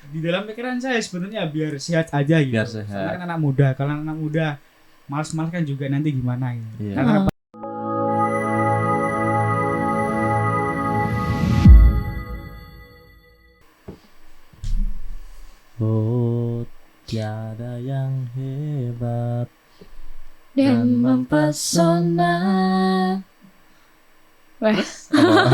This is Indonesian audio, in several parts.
Di dalam pikiran saya sebenarnya biar sehat aja gitu. Biar sehat. Karena kan anak muda, kalau anak muda malas-malas kan juga nanti gimana gitu. Iya. Karena Oh, tiada yang hebat Dan mempesona. Wah,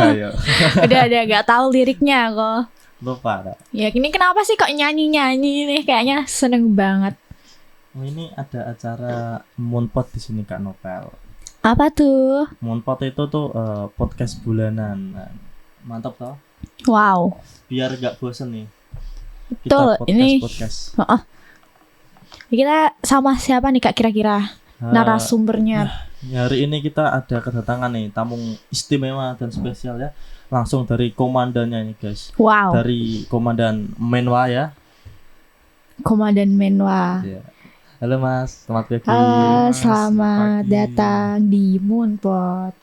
Ayo. udah gak tahu liriknya kok. Lupa dah. Ya ini kenapa sih kok nyanyi-nyanyi nih? Kayaknya seneng banget. Oh, ini ada acara Moonpot di sini Kak Novel. Apa tuh? Moonpot itu tuh podcast bulanan. Nah, mantap toh. Wow. Biar gak bosen nih. Betul, ini podcast. kita sama siapa nih Kak kira-kira narasumbernya? Hari ini kita ada kedatangan nih tamu istimewa dan spesial ya. Langsung dari komandannya nih guys. Wow. Dari Komandan Menwa ya. Komandan Menwa. Iya. Halo Mas, selamat pagi. Halo, Mas, selamat pagi. datang di Moonpot.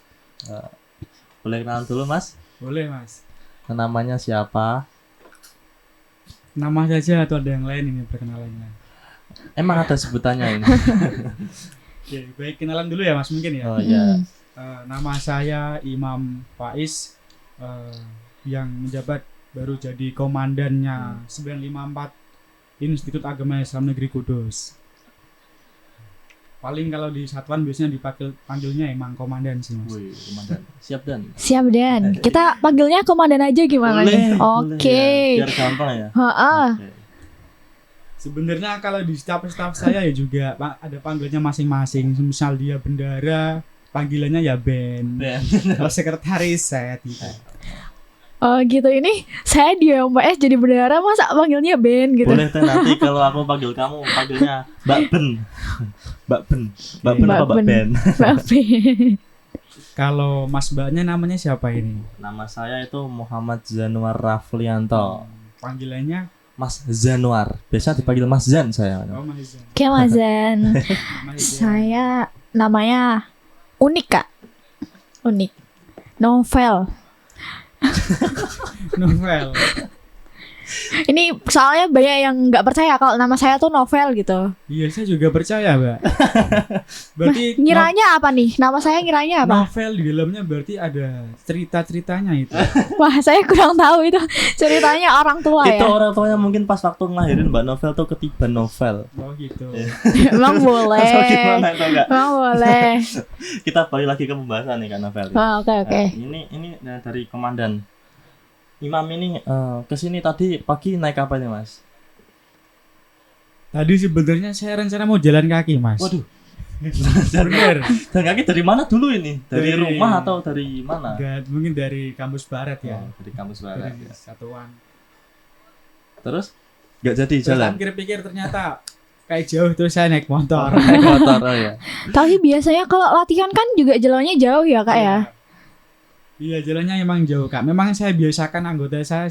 Boleh kenalan dulu Mas? boleh Mas. Namanya siapa? Nama saja atau ada yang lain ini perkenalannya? Emang ada sebutannya ini? Oke, baik kenalan dulu ya Mas mungkin ya. Oh iya. Nama saya Imam Faiz yang menjabat baru jadi komandannya 954 Institut Agama Islam Negeri Kudus. Paling kalau di satuan biasanya panggilnya emang komandan sih Mas. Wih, komandan. Siap dan. Siap Dan. Kita panggilnya komandan aja gimana nih? Oke. Ya. Biar gampang ya. Heeh. Oke. Sebenarnya kalau di staff saya ya juga ada panggilnya masing-masing. Misal dia bendara, panggilannya ya Ben. Ben. Kalau sekretaris saya tidak. Oh gitu, ini saya di MPS jadi bendara masa panggilnya Ben gitu. Boleh teh nanti kalau aku panggil kamu panggilnya Mbak Ben. Mbak Ben. Mbak Ben apa Mbak Ben? Mbak Ben. Kalau Mas Mbaknya namanya siapa ini? Nama saya itu Muhammad Zanuar Raflianto. Panggilannya Mas Zanuar. Biasa dipanggil Mas Zan saya. Mas Izan. Kemazan. Mas Izan. Saya namanya unik Kak. Unik. Novel. Novel. Ini soalnya banyak yang nggak percaya kalau nama saya tuh Novel gitu. Iya, saya juga percaya, Mbak. Berarti Ngiranya apa nih? Nama saya ngiranya apa? novel di dalamnya berarti ada cerita-ceritanya itu. Wah, saya kurang tahu itu ceritanya orang tua Itu ya. orang tuanya mungkin pas waktu ngelahirin Mbak Novel tuh ketiban novel. Oh gitu. Emang boleh. Atau gimana itu enggak? Emang boleh. Kita balik lagi ke pembahasan nih Kak Novel. Oh, oke. Ini dari komandan. Imam ini kesini tadi pagi naik apa nih Mas? Tadi sebenarnya saya rencana mau jalan kaki, Mas. Waduh. Bener. Dan kaki dari mana dulu ini? Dari Dari- rumah atau dari mana? Mungkin dari kampus barat ya. Oh, dari kampus barat. Dari Ya. satuan. Terus nggak jadi Terus jalan. tak pikir-pikir ternyata kayak jauh terus saya naik motor. Naik motor oh ya. Tapi biasanya kalau latihan kan juga jalannya jauh ya Kak ya. Iya, jalannya emang jauh, Kak. Memang saya biasakan anggota saya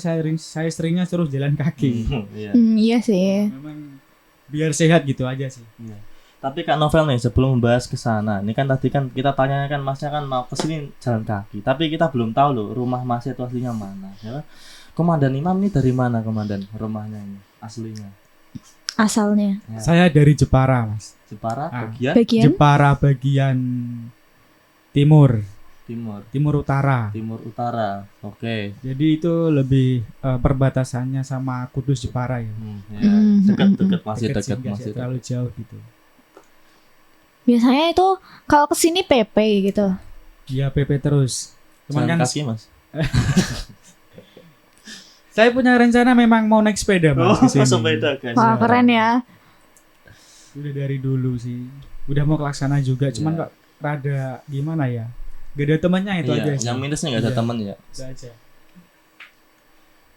seringnya terus jalan kaki. Iya. Iya sih. Memang biar sehat gitu aja sih. Iya. Tapi Kak Novel nih sebelum membahas ke sana, ini kan tadi kan kita tanya kan Masnya kan mau ke sini jalan kaki, tapi kita belum tahu loh rumah Masnya itu aslinya mana. Ya kan? Komandan Imam ini dari mana komandan rumahnya ini aslinya? Asalnya. Ya. Saya dari Jepara, Mas. Jepara Ah. bagian Bagian Jepara bagian timur utara. timur utara. Oke. Jadi itu lebih perbatasannya sama Kudus Jepara ya. Ya. Dekat-dekat masih Dekat sih, dekat nggak masih terlalu jauh gitu. biasanya itu kalau kesini PP gitu. Iya, PP terus. Cuman Jalan kan kaki Mas. saya punya rencana memang mau naik sepeda, Mas, ke sini. sepeda guys. Wah keren ya. Udah dari dulu sih. Udah mau kelaksana juga, cuman Iya. kok rada gimana ya? Gak ada temannya itu Iya, aja sih. yang minusnya nggak ada Iya. teman ya. Itu aja.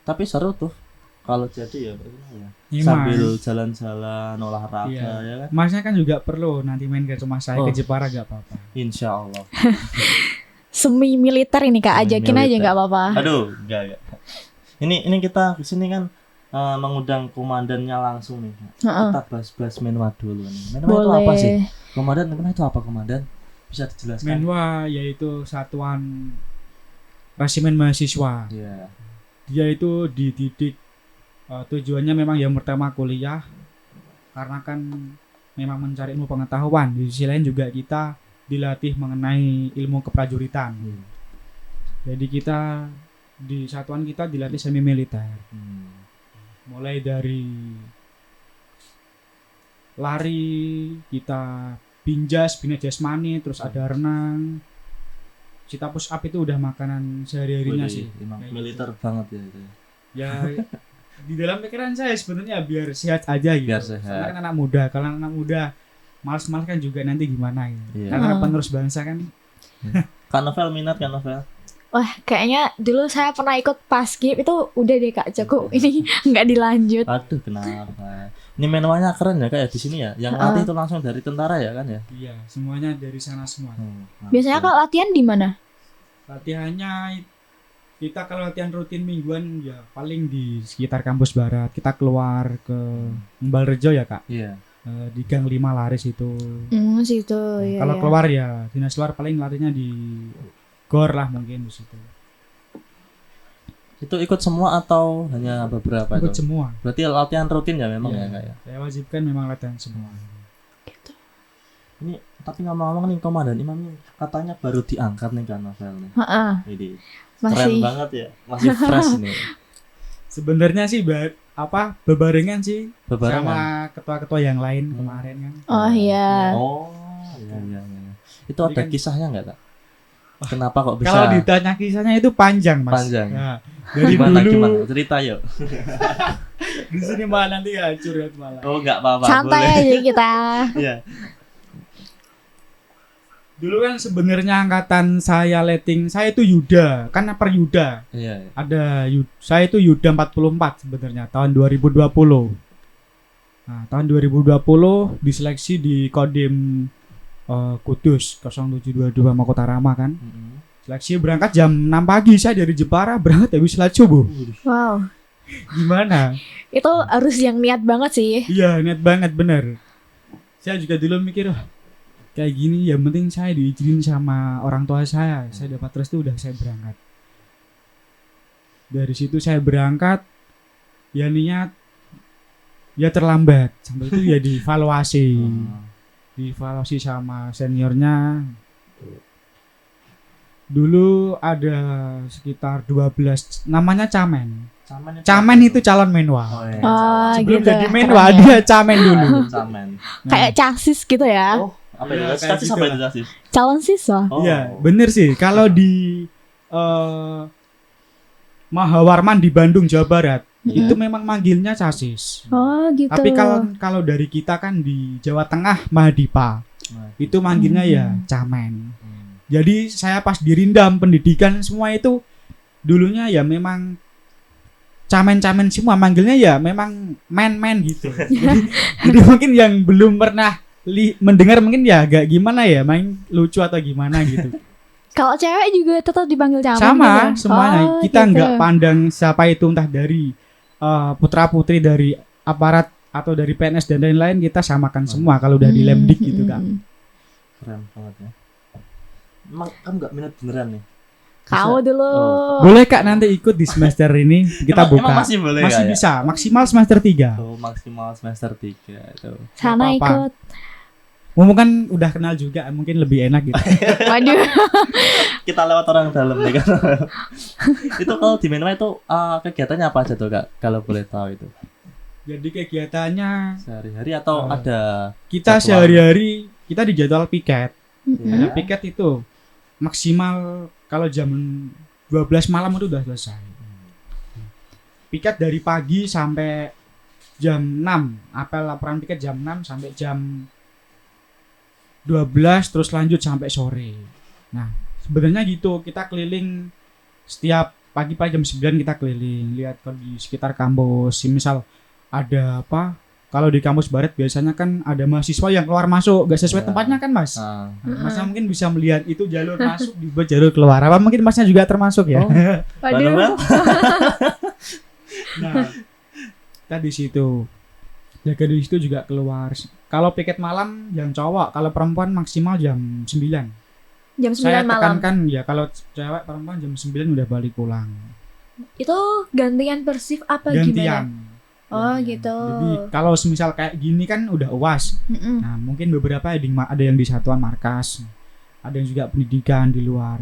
Tapi seru tuh kalau jadi ya, ya. Iya, Sambil Mas. jalan-jalan olahraga Iya. ya kan. Masnya kan juga perlu nanti main ke rumah saya Oh. ke Jepara gak apa-apa. Insya Allah. Semi militer ini Kak, Semi ajakin aja militer. nggak apa-apa. Aduh, enggak. Ini kita kesini kan mengundang komandannya langsung nih. Heeh. Kita bahas-bahas Menwa dulu nih. Menwa itu apa sih? Boleh. Komandan, Menwa itu apa komandan? Bisa dijelaskan? Menwa yaitu satuan resimen mahasiswa. Iya. Dia itu dididik tujuannya memang yang pertama kuliah, karena kan memang mencari ilmu pengetahuan. Di sisi lain juga kita dilatih mengenai ilmu keprajuritan. Jadi kita di satuan kita dilatih semi militer. Mulai dari lari, kita bina jasmani, terus ada renang. Kita push up itu udah makanan sehari-harinya sih. Emang Kayak militer banget ya itu. Ya di dalam pikiran saya sebenarnya biar sehat aja gitu. Biar sehat. Soalnya kan anak muda, kalau anak muda malas-malas kan juga nanti gimana gitu. Iya. Karena penerus bangsa kan. Kak Novel minat kan Novel? Wah, kayaknya dulu saya pernah ikut paskib itu udah deh Kak, cukup ini nggak dilanjut. Aduh kenapa? Ini manualnya keren ya kayak di sini ya. Yang latih itu langsung dari tentara ya kan ya? Iya, semuanya dari sana semua. Biasanya kalau latihan di mana? Latihannya kita kalau latihan rutin mingguan ya paling di sekitar kampus barat. Kita keluar ke Mbalrejo ya Kak. Iya. Di Gang 5 Laris itu. Situ ya. Kalau keluar ya dinas luar paling larinya di Gor lah mungkin di situ. Itu ikut semua atau hanya beberapa Ikut itu? semua. Berarti latihan rutin ya memang Iya. ya Kak ya? Saya wajibkan memang latihan semua. Ini tapi ngomong-ngomong nih Komandan Imam nih katanya baru diangkat nih kan Novel nih. Heeh. Ini keren Masih banget ya. Masih fresh nih. Sebenarnya sih bebarengan sih Bebarengan. sama ketua-ketua yang lain kemarin kan. Oh iya. Oh, iya. Itu Jadi ada kan- kisahnya enggak, Kak? Kenapa kok bisa? Kalau ditanya kisahnya itu panjang Mas. Panjang. Nah, dari gimana dulu gimana? Cerita yuk. di sini malah nanti hancur ya malah. Oh, enggak apa-apa. Santai boleh. aja kita. Iya. Dulu kan sebenarnya angkatan saya letting, saya itu Yuda, kan per Yuda. Iya. Saya itu Yuda 44 sebenarnya tahun 2020. Nah, tahun 2020 diseleksi di Kodim Kudus 0722 Makota Rama kan. Seleksi berangkat jam 6 pagi, saya dari Jepara berangkat habis sholat subuh. Wow. Gimana? Itu harus yang niat banget sih. Iya, niat banget bener. Saya juga dulu mikir, kayak gini ya penting saya diizinin sama orang tua saya dapat restu udah saya berangkat. Dari situ saya berangkat, ya niat, ya terlambat sampai itu ya dievaluasi sama seniornya. Dulu ada sekitar 12, namanya Camen. Camen itu calon menwa. Oh, iya. Oh, Sebelum gitu. jadi menwa Keren ya. dia Camen dulu. Camen. Kayak casis gitu ya. Oh, apa itu? Iya, kayak Cacis gitu apa lah. itu Cacis? Calon siswa. Oh. Iya, bener sih. Kalau di Mahawarman di Bandung, Jawa Barat, itu memang manggilnya Casis. Oh, gitu. Tapi kalau dari kita kan di Jawa Tengah Mahadipa, itu manggilnya ya Camen. Jadi saya pas dirindam pendidikan semua itu dulunya ya memang Camen-camen semua, manggilnya ya memang men gitu. jadi mungkin yang belum pernah mendengar mungkin ya agak gimana ya, main lucu atau gimana gitu. Kalau cewek juga tetap dipanggil camen Sama gitu. semuanya. Oh, Kita gitu. nggak pandang siapa itu, entah dari putra-putri dari aparat atau dari PNS dan lain-lain, kita samakan semua kalau udah di Lemdik gitu kan. Keren banget ya. Emang kamu nggak minat beneran nih? Kamu dulu. Oh. Boleh Kak nanti ikut di semester ini kita buka. Emang masih boleh Masih Kak, ya? bisa, maksimal semester 3. Oh, maksimal semester 3 itu. Sana Nggak apa-apa. ikut. Mumpung kan udah kenal juga, mungkin lebih enak gitu. Waduh. Kita lewat orang dalam nih kan. Itu kalau di Menwa itu kegiatannya apa aja tuh Kak? Kalau boleh tahu itu. Jadi kegiatannya Sehari-hari atau Oh. ada kita Jadwal. sehari-hari kita di jadwal piket. ya? Ada piket itu maksimal kalau jam 12 malam itu udah selesai. Piket dari pagi sampai jam 6. Apel laporan piket jam 6 sampai jam 12, terus lanjut sampai sore. Nah, sebenarnya gitu, kita keliling setiap pagi-pagi jam 9 kita keliling, lihat di sekitar kampus. Misal ada apa? Kalau di kampus barat biasanya kan ada mahasiswa yang keluar masuk gak sesuai Ya. tempatnya kan Mas. Ah. Nah, Masnya mungkin bisa melihat itu jalur masuk dibuat jalur keluar. Apa mungkin Masnya juga termasuk ya? Oh. Waduh. Manuel? Nah, kita di situ. Jaga di situ juga keluar. Kalau piket malam yang cowok, kalau perempuan maksimal jam 9. Jam 9 Saya malam. tekankan ya kalau cewek perempuan jam 9 udah balik pulang. Itu gantian persif apa Gantian. gimana? Oh gitu. Jadi kalau semisal kayak gini kan udah UAS. Nah, mungkin beberapa ada yang di satuan markas, ada yang juga pendidikan di luar.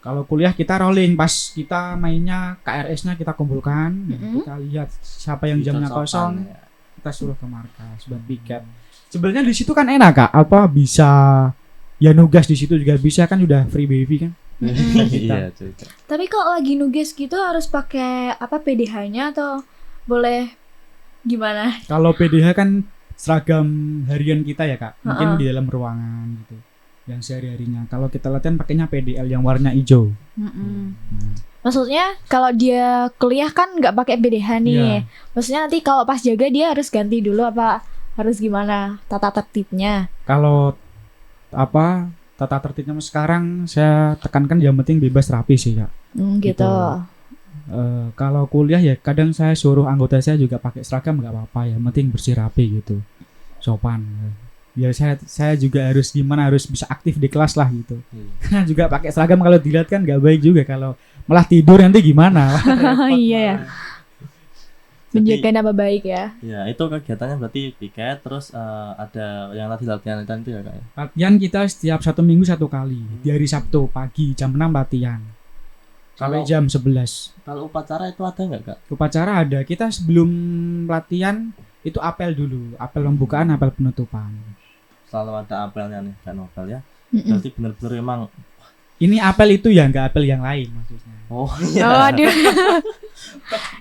Kalau kuliah kita rolling, pas kita mainnya KRS-nya kita kumpulkan, kita lihat siapa yang jamnya kosong, kita suruh ke markas buat piket. Sebenarnya di situ kan enak Kak, apa bisa ya nugas di situ juga bisa kan, udah free baby kan. Iya, juga. Tapi kalau lagi nugas gitu harus pakai apa PDH-nya atau boleh gimana? Kalau PDH kan seragam harian kita ya Kak, mungkin di dalam ruangan gitu, yang sehari-harinya. Kalau kita latihan pakainya PDL yang warna hijau. Maksudnya kalau dia kuliah kan nggak pakai PDH nih. Maksudnya nanti kalau pas jaga dia harus ganti dulu apa harus gimana tata tertibnya? Kalau apa tata tertibnya sekarang saya tekankan yang penting bebas rapi sih Kak. Gitu. Kalau kuliah ya kadang saya suruh anggota saya juga pakai seragam nggak apa-apa, ya penting bersih rapi gitu, sopan. Ya saya juga harus gimana, harus bisa aktif di kelas lah gitu. Karena juga pakai seragam kalau dilihat kan nggak baik juga, kalau malah tidur nanti gimana. Iya. Menjaga nama baik ya. Ya itu kegiatannya berarti piket, terus ada yang tadi latihan itu ya Kak ya? Latihan kita setiap 1 minggu 1 kali, di hari Sabtu pagi jam 6 latihan sampai jam 11. Kalau upacara itu ada nggak Kak? Upacara ada, kita sebelum latihan itu apel dulu, apel pembukaan, apel penutupan. Selalu ada apelnya nih Kak Novel ya. Berarti benar-benar emang ini apel itu ya, nggak apel yang lain maksudnya. oh iya. Oh aduh.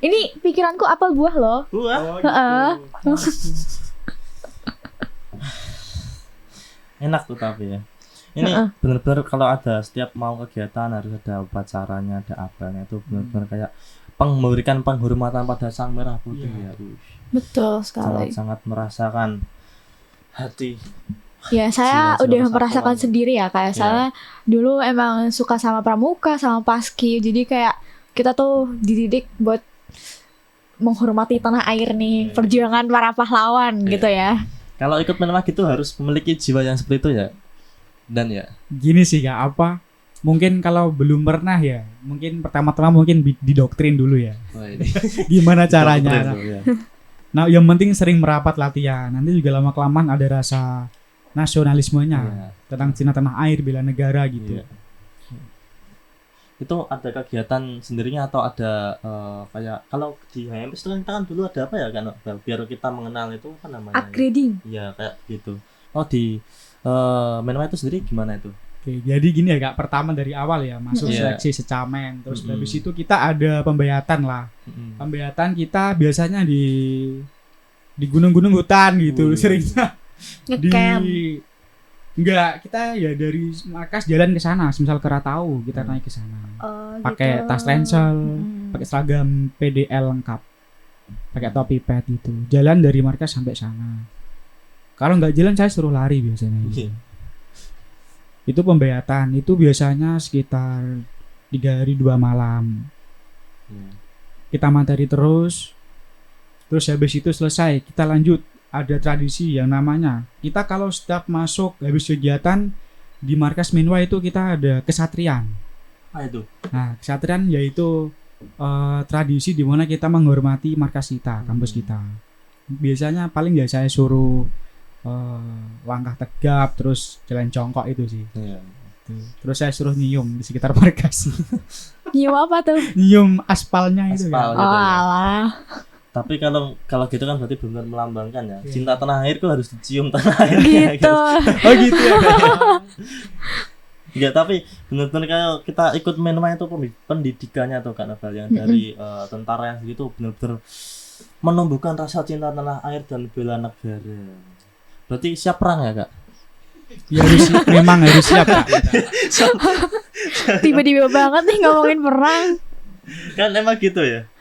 Ini pikiranku apel buah loh. Buah. Enak tuh tapi ya. Ini benar-benar kalau ada setiap mau kegiatan harus ada upacaranya, ada apelnya, itu benar-benar kayak memberikan penghormatan pada Sang Merah Putih ya. Betul sekali. Sangat merasakan hati. Ya saya Jiwa udah persatuan. merasakan sendiri ya kayak saya dulu emang suka sama pramuka sama paski, jadi kayak kita tuh dididik buat menghormati tanah air nih, perjuangan para pahlawan gitu ya. Kalau ikut menembak gitu harus memiliki jiwa yang seperti itu ya. Dan ya Gini sih Kak, apa mungkin kalau belum pernah ya, mungkin pertama-tama mungkin didoktrin dulu ya. Gimana caranya. Nah yang penting sering merapat latihan, nanti juga lama-kelamaan ada rasa nasionalismenya tentang cinta tanah air, bela negara gitu. Itu ada kegiatan sendirinya atau ada kayak kalau di HMS itu kan dulu ada apa ya kan, biar kita mengenal itu apa namanya? Upgrading. Iya kayak gitu. Oh di Menwa itu sendiri gimana itu? Oke, jadi gini ya Kak, pertama dari awal ya masuk seleksi secamen, terus habis itu kita ada pembayatan lah. Pembayatan kita biasanya di gunung-gunung hutan gitu, seringnya enggak, kita ya dari markas jalan ke sana, misal ke Ratau kita naik ke sana. Pakai gitu. tas ransel, pakai seragam PDL lengkap. Pakai topi pet gitu. Jalan dari markas sampai sana. Kalau nggak jalan saya suruh lari biasanya gitu. Itu pembayatan, itu biasanya sekitar 3 hari 2 malam. Kita materi terus habis itu selesai kita lanjut. Ada tradisi yang namanya, kita kalau setiap masuk habis kegiatan di markas Menwa itu kita ada kesatrian. Itu? Nah kesatrian yaitu tradisi di mana kita menghormati markas kita, kampus kita. Biasanya paling ya saya suruh langkah tegap, terus jalan jongkok itu sih. Terus saya suruh nyium di sekitar markas. Nyium apa tuh? Nyium aspalnya itu. Aspal kan? gitu ya. Alah. Tapi kalau gitu kan berarti benar melambangkan ya. Cinta tanah air itu harus dicium tanah airnya. Gitu. Oh gitu ya. Enggak, tapi benar-benar kalau kita ikut Menwa itu pendidikannya tuh Kak Novel yang dari tentara yang segitu benar-benar menumbuhkan rasa cinta tanah air dan bela negara. Berarti siap perang ya Kak? Ya memang harus siap Kak. Tiba-tiba banget nih ngomongin perang. Kan emang gitu ya.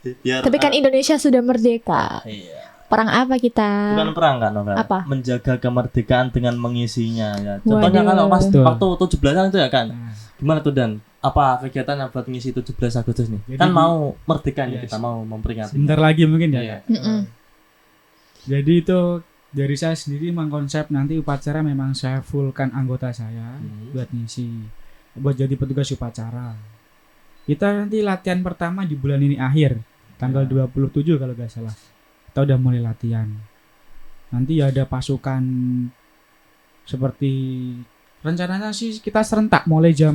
Biar, tapi kan Indonesia sudah merdeka. Iya. Perang apa kita? Bukan perang Kak Novel. Apa? Menjaga kemerdekaan dengan mengisinya ya. Contohnya kalau pas waktu 17-an itu ya kan. Gimana tuh Dan? Apa kegiatan buat ngisi 17 Agustus nih? Jadi, kan mau merdeka nih, kita mau memperingati. Sebentar lagi mungkin ya. Jadi itu dari saya sendiri mengkonsep nanti upacara memang saya fullkan anggota saya buat ngisi, buat jadi petugas upacara. Kita nanti latihan pertama di bulan ini akhir tanggal 27 kalau nggak salah. Kita udah mulai latihan. Nanti ya ada pasukan seperti rencananya sih kita serentak mulai jam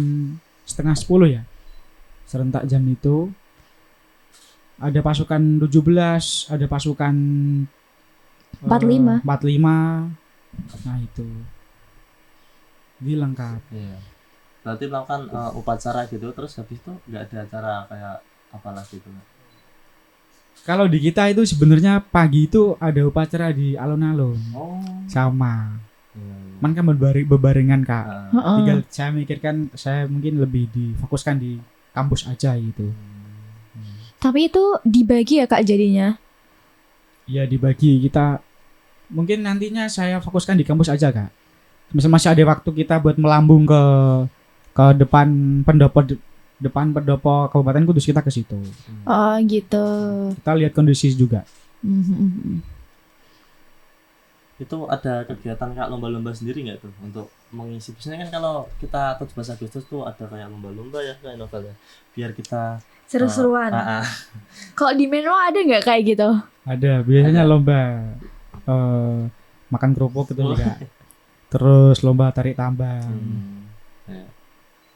9:30 ya. Serentak jam itu ada pasukan 17, ada pasukan 45. 45. Nah itu dilengkap. Iya. Berarti melakukan upacara gitu, terus habis itu nggak ada acara kayak apalah gitu. Kalau di kita itu sebenarnya pagi itu ada upacara di alun-alun. Oh. Sama. Iya. Man kan berbarengan Kak. Nah, Heeh. Tinggal saya mikirkan saya mungkin lebih difokuskan di kampus aja gitu. Tapi itu dibagi ya Kak jadinya. Ya dibagi kita mungkin nantinya saya fokuskan di kampus aja Kak. Misal masih ada waktu kita buat melambung ke depan pendopo Kabupaten Kudus kita ke situ. Oh gitu. Kita lihat kondisi juga. Mhm. Itu ada kegiatan kayak lomba-lomba sendiri nggak tuh untuk mengisi? Biasanya kan kalau kita 17 Agustus tuh ada kayak lomba-lomba ya kayak novel ya. Biar kita Seru-seruan. ah, ah. Kalau di Menwa ada nggak kayak gitu? Ada biasanya Ada. lomba makan kerupuk gitu juga. Terus lomba tarik tambang. Ya.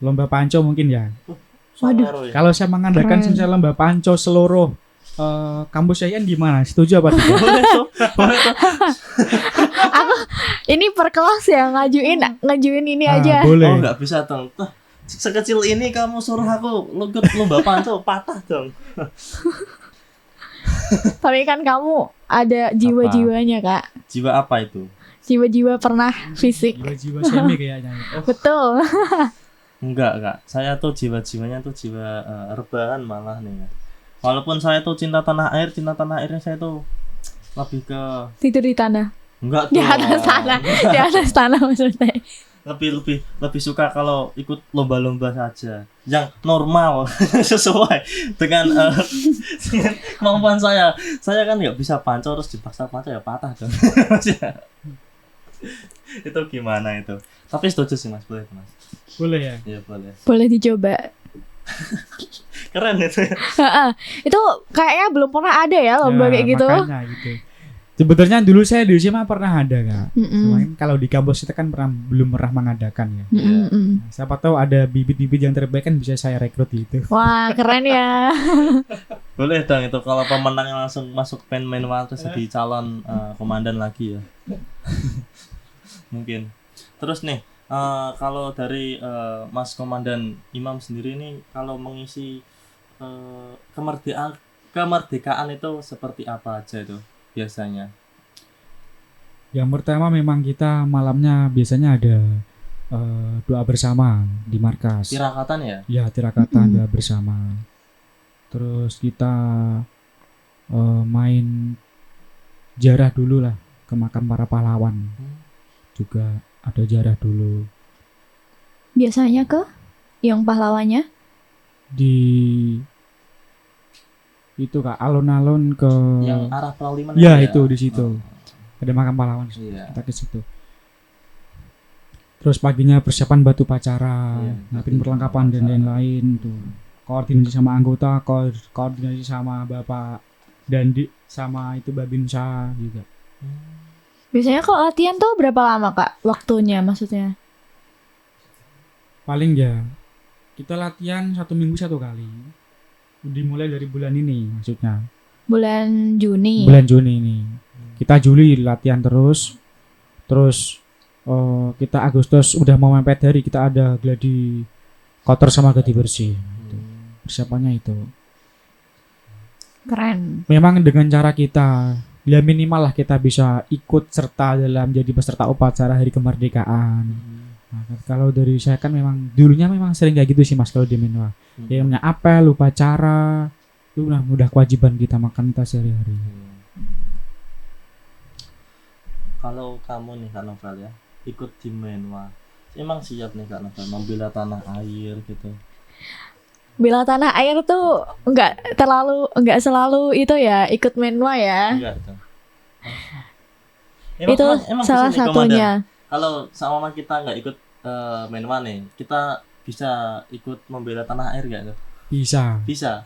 Lomba panco mungkin ya. Waduh. Sonero ya? Kalau saya mengadakan Keren. misalnya lomba panco seluruh kampus saya gimana? Setuju apa tidak? Boleh tuh, boleh tuh. Ini per kelas ya ngajuin ini Ah, aja. boleh. Oh nggak bisa dong. Tuh, sekecil ini kamu suruh aku lomba panco patah dong. Tapi kan kamu ada jiwa-jiwanya Kak. Jiwa apa itu? Jiwa-jiwa pernah fisik. Jiwa-jiwa semi kayaknya. Betul. Enggak kak, saya tuh jiwa-jiwanya tuh jiwa rebahan malah nih. Walaupun saya tuh cinta tanah airnya saya tuh lebih ke Tidur di tanah. enggak Di tuh. atas tanah. Di atas tanah maksudnya. lebih suka kalau ikut lomba-lomba saja yang normal sesuai dengan dengan kemampuan saya. Saya kan nggak bisa panco terus dipaksa panco ya patah dong. Itu gimana itu? Tapi setuju sih mas, boleh mas. Boleh ya. Iya boleh. Boleh dicoba. Keren itu. Heeh. Itu kayaknya belum pernah ada ya lomba Ya, kayak gitu. Makanya gitu. Sebenarnya dulu saya di SMA pernah ada Kak. Mm-mm. Cuman kalau di kampus kita kan belum pernah mengadakan ya. Mm-mm. Nah, siapa tahu ada bibit-bibit yang terbaik kan bisa saya rekrut gitu. Wah keren ya. Boleh dong itu kalau pemenang langsung masuk Menwa terus jadi calon komandan lagi ya. Mungkin. Terus nih kalau dari Mas Komandan Imam sendiri nih kalau mengisi kemerdekaan itu seperti apa aja itu biasanya? Yang pertama memang kita malamnya biasanya ada doa bersama di markas. Tirakatan ya? Ya, tirakatan Mm-mm. doa bersama. Terus kita main jarah dulu lah ke makam para pahlawan. Juga ada jarah dulu Biasanya ke yang pahlawannya. di itu Kak alun-alun ke Yang arah Prauliman ya itu di situ. Oh, Ada makam pahlawan. iya. Kita ke situ. Terus paginya persiapan batu pacara, Iya, nyiapin batu perlengkapan dan pacara. lain-lain tuh. Koordinasi sama anggota, koordinasi sama Bapak dan sama itu Babinsa juga. Biasanya kalau latihan tuh berapa lama Kak waktunya maksudnya? Paling ya kita latihan 1 minggu 1 kali. Dimulai dari bulan ini maksudnya. Bulan Juni. Bulan Juni ini. Kita Juli latihan terus. Terus kita Agustus udah mau mepet hari kita ada gladi kotor sama gladi bersih. Persiapannya itu. Keren. Memang dengan cara kita ya minimal lah kita bisa ikut serta dalam jadi peserta upacara hari kemerdekaan. Nah, kalau dari saya kan memang dulunya memang sering kayak gitu sih Mas kalau di Menwa. Ya namanya apel, upacara itu udah kewajiban kita makan kita sehari-hari. Kalau kamu nih Kak Novel ya ikut di Menwa, emang siap nih Kak Novel membela tanah air gitu? Bela tanah air tuh enggak selalu itu ya ikut Menwa ya. Enggak tuh. Itu salah bisa nih, satunya. Kalau sama kita nggak ikut Menwa nih, kita bisa ikut membela tanah air nggak tuh? Bisa. Bisa.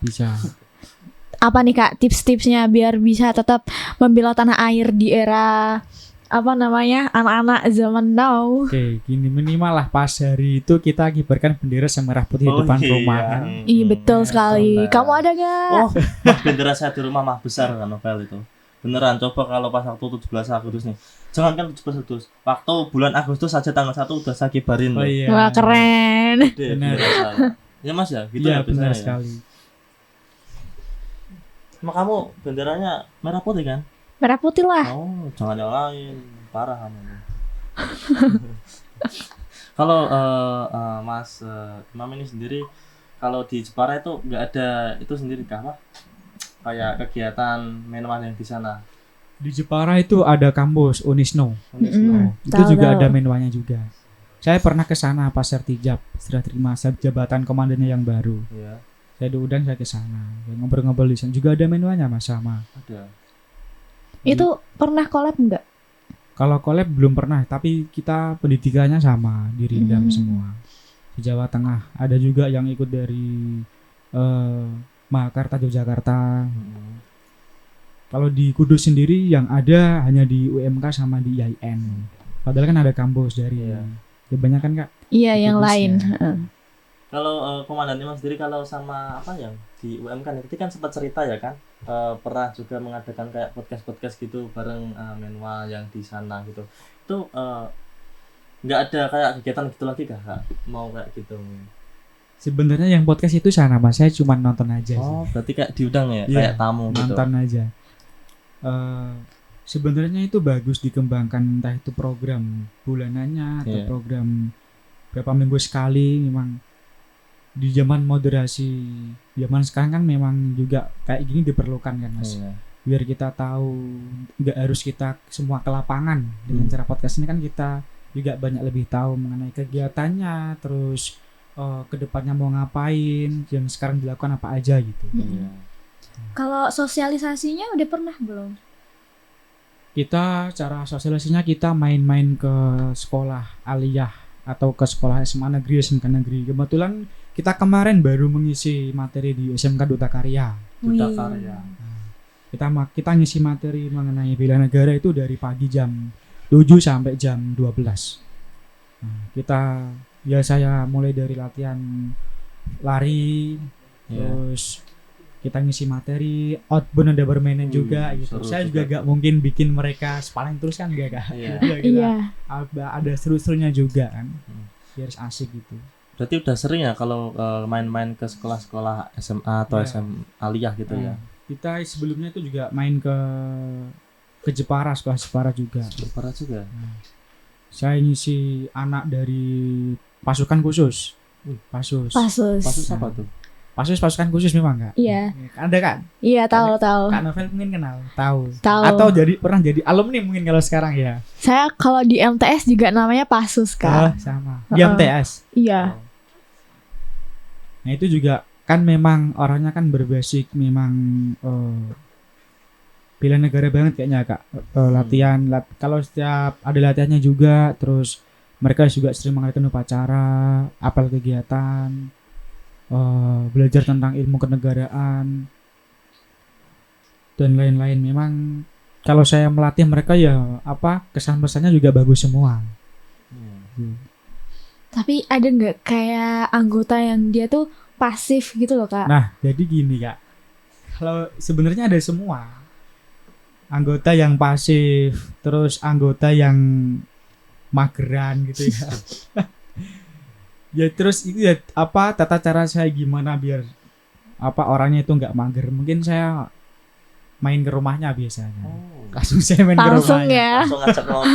apa nih Kak tips-tipsnya biar bisa tetap membela tanah air di era apa namanya anak-anak zaman now? Oke, gini minimal lah pas hari itu kita kibarkan bendera semerah putih di depan rumah kan. Iya betul sekali. benar. Kamu ada gak? Oh, bendera saya di rumah mah besar kan novel itu. Beneran coba kalau pas waktu 17 Agustus nih. Jangankan 17 Agustus. Waktu bulan Agustus saja tanggal 1 udah saya kibarin Oh loh. iya. Wah keren. Gede Benar. bendera saya. Ya Mas ya, gitu Iya ya benar biasanya ya. sekali. Emang kamu benderanya merah putih kan? Merah putih lah. Oh, jangan yang lain. Parah kamu. Kalau Mas Imam ini sendiri kalau di Jepara itu nggak ada itu sendiri kah apa? Kayak kegiatan minuman yang di sana. Di Jepara itu ada kampus Unisno. Mm-mm. Itu Tahu, juga tahu. ada menwanya juga. Saya pernah ke sana pas sertijab, setelah terima jabatan komandannya yang baru. Iya, Saya diundang saya ke sana. Ya, ngobrol-ngobrol di sana juga ada menwanya Mas sama. ada. Itu pernah collab enggak? Kalau collab belum pernah, tapi kita pendidikannya sama di Rindam Hmm. semua. Di Jawa Tengah ada juga yang ikut dari Makarta Yogyakarta. Kalau di Kudus sendiri yang ada hanya di UMK sama di IAIN. Padahal kan ada kampus dari Iya. kebanyakan Kak. Iya Di yang Kudus lain. ya. Heeh. Kalau Komandan Imam sendiri kalau sama apa yang di UMK nih, tadi kan sempat cerita ya kan, pernah juga mengadakan kayak podcast gitu bareng Menwa yang di sana gitu. Itu nggak ada kayak kegiatan gitu lagi kah? Mau kayak gitu? Sebenarnya yang podcast itu sana Mas, saya cuma nonton aja sih. Oh, berarti kayak diundang ya, Iya, kayak tamu gitu. Nonton aja. Sebenarnya itu bagus dikembangkan, entah itu program bulanannya atau Iya. program berapa minggu sekali. Memang di zaman moderasi zaman sekarang kan memang juga kayak gini diperlukan kan Mas, Iya. biar kita tahu nggak harus kita semua ke lapangan. Dengan cara podcast ini kan kita juga banyak lebih tahu mengenai kegiatannya, terus kedepannya mau ngapain, yang sekarang dilakukan apa aja gitu. Iya. Kalau sosialisasinya udah pernah belum? Kita cara sosialisasinya kita main-main ke sekolah aliyah atau ke sekolah SMA negeri, SMK negeri. Kebetulan kita kemarin baru mengisi materi di SMK Duta Karya. Duta Wih. Karya. Kita ngisi materi mengenai bela negara itu dari pagi jam 7 sampai jam 12. Saya mulai dari latihan lari, Iya. terus kita ngisi materi, outbound ada bermainin juga gitu. seru Saya juga. juga gak mungkin bikin mereka sepaling terus kan gak Kak. Iya. Jadi ya kita Iya. ada seru-serunya juga kan. Hmm. Biar asik gitu. Berarti udah sering ya kalau main-main ke sekolah-sekolah SMA atau Iya. SM aliyah gitu ya. Kita sebelumnya itu juga main ke Jepara, sekolah Jepara juga. Parah juga. Saya ngisi anak dari pasukan khusus. Pasus. Pasus. Pasus apa tuh? Pasus pasukan khusus memang Kak? Iya. Ada kan? Iya tahu tahu. Kak Novel mungkin kenal, tahu. Tahu. Atau pernah jadi alumni mungkin kalau sekarang ya. Saya kalau di MTS juga namanya Pasus Kak. Sama. Heeh. Di MTS. Iya. Nah itu juga kan memang orangnya kan berbasic memang bela negara banget kayaknya Kak. Latihan kalau setiap ada latihannya juga, terus mereka juga sering mengadakan upacara, apel kegiatan, belajar tentang ilmu kenegaraan dan lain-lain. Memang kalau saya melatih mereka ya kesan pesannya juga bagus semua. Tapi ada nggak kayak anggota yang dia tuh pasif gitu loh Kak? Nah, jadi gini Kak. Kalau sebenarnya ada semua. Anggota yang pasif, terus anggota yang mageran gitu ya. Ya terus itu ya tata cara saya gimana biar orangnya itu nggak mager. Mungkin saya main ke rumahnya biasanya. Langsung saya main ke Langsung rumahnya. ya. Langsung ngajak ngopi.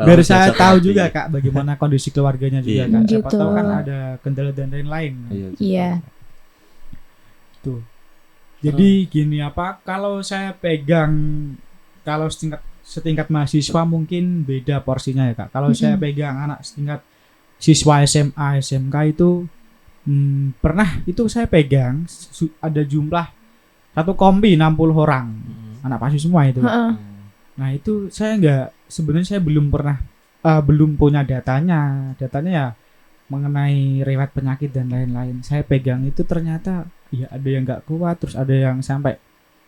Biar saya tahu juga Kak bagaimana kondisi keluarganya juga Iya. Kak. Siapa Gitu. tahu kan ada kendala dan lain-lain. Iya. Tuh. Jadi gini kalau saya pegang kalau setingkat mahasiswa mungkin beda porsinya ya Kak. Kalau saya pegang anak setingkat siswa SMA, SMK itu pernah itu saya pegang ada jumlah satu kompi 60 orang. Anak pasu semua itu. Heeh. Nah, itu saya sebenarnya saya belum pernah belum punya datanya. Datanya ya mengenai riwayat penyakit dan lain-lain. Saya pegang itu ternyata ya ada yang nggak kuat, terus ada yang sampai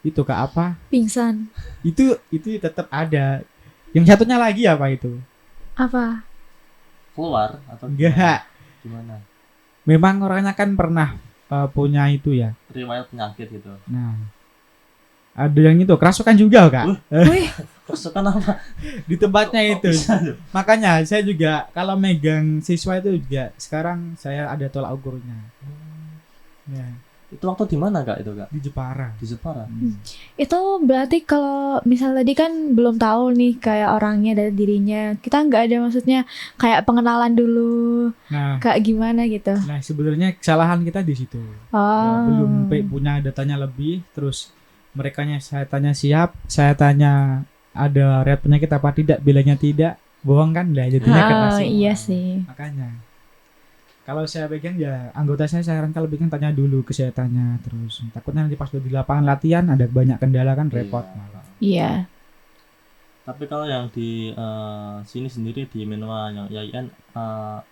itu Kak apa? Pingsan. Itu tetap ada. Yang satunya lagi apa itu? Apa? Keluar atau Enggak. gimana? Memang orangnya kan pernah punya itu ya. Riwayat penyakit gitu. Nah, ada yang itu kerasukan juga Kak. Wih, Kerasukan apa? Di tempatnya itu. Bisa tuh. Makanya saya juga kalau megang siswa itu juga sekarang saya ada tolak ukurnya. Ya, Itu waktu di mana Kak itu Kak? di Jepara. Di Jepara. itu berarti kalau misal tadi kan belum tahu nih kayak orangnya dan dirinya. Kita nggak ada maksudnya kayak pengenalan dulu, Nah, kayak gimana gitu. sebenarnya kesalahan kita di situ. Ya, Oh. belum punya datanya lebih, terus merekanya saya tanya siap, saya tanya ada riwayat penyakit apa tidak, bilangnya tidak, bohong kan lah jadinya kena Oh, semua. iya sih. Makanya kalau saya pegang ya anggota saya sarankan lebih kan tanya dulu kesehatannya, terus takutnya nanti pas udah di lapangan latihan ada banyak kendala kan repot Iya. malah. Iya. Tapi kalau yang di sini sendiri di Menua yang YIN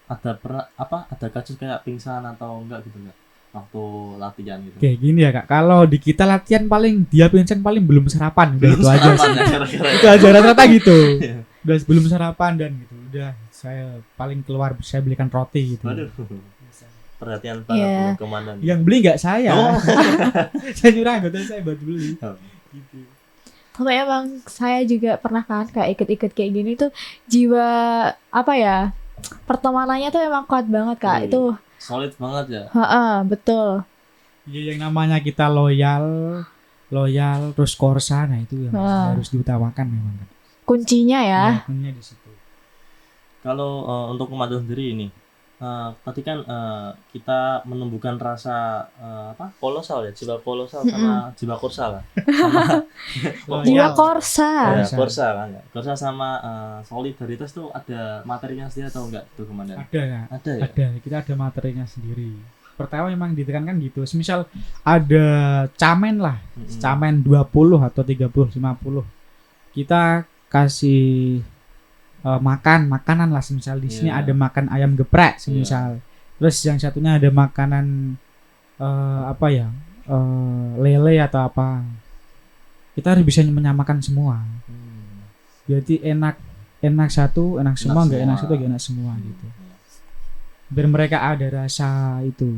ada pernah ada kasus kayak pingsan atau enggak gitu Kak? Waktu latihan gitu. Oke gini ya Kak, kalau di kita latihan paling dia pingsan paling belum sarapan, udah itu aja sih. Itu aja rata-rata gitu. Udah belum sarapan dan gitu. Udah saya paling keluar saya belikan roti gitu. Waduh. Perhatian banget Iya. Bu komandan. Yang beli nggak saya. Oh. Saya nyuruh anggota saya buat beli. Oh. Gitu. Tapi emang saya juga pernah kan kayak ikut-ikut kayak gini tuh jiwa apa ya? Pertemanannya tuh emang kuat banget Kak. Iya. Itu Solid banget ya. heeh, betul. Ya yang namanya kita loyal terus korsa, nah itu yang harus diutamakan memang kan. Kuncinya ya. Kuncinya di situ. Kalau untuk komandan sendiri ini tadi kan kita menumbuhkan rasa kolosal ya, jiwa kolosal sama jiwa korsa lah. Sama Jiwa Loyal. korsa. ya, korsa kan ya. Korsa sama solidaritas tuh ada materinya sendiri atau enggak tuh komandan? Ada Kak. Ada ya. Ada, kita ada materinya sendiri. Pertama memang ditekankan gitu. Semisal ada camen lah, Mm-mm. camen 20 atau 30, 50. Kita kasih makanan lah, semisal di sini Iya. ada makan ayam geprek semisal. Terus yang satunya ada makanan lele atau apa. Kita harus bisa menyamakan semua. Hmm. Jadi enak satu, enak semua, enggak enak semua. satu, enggak enak semua gitu. Biar mereka ada rasa itu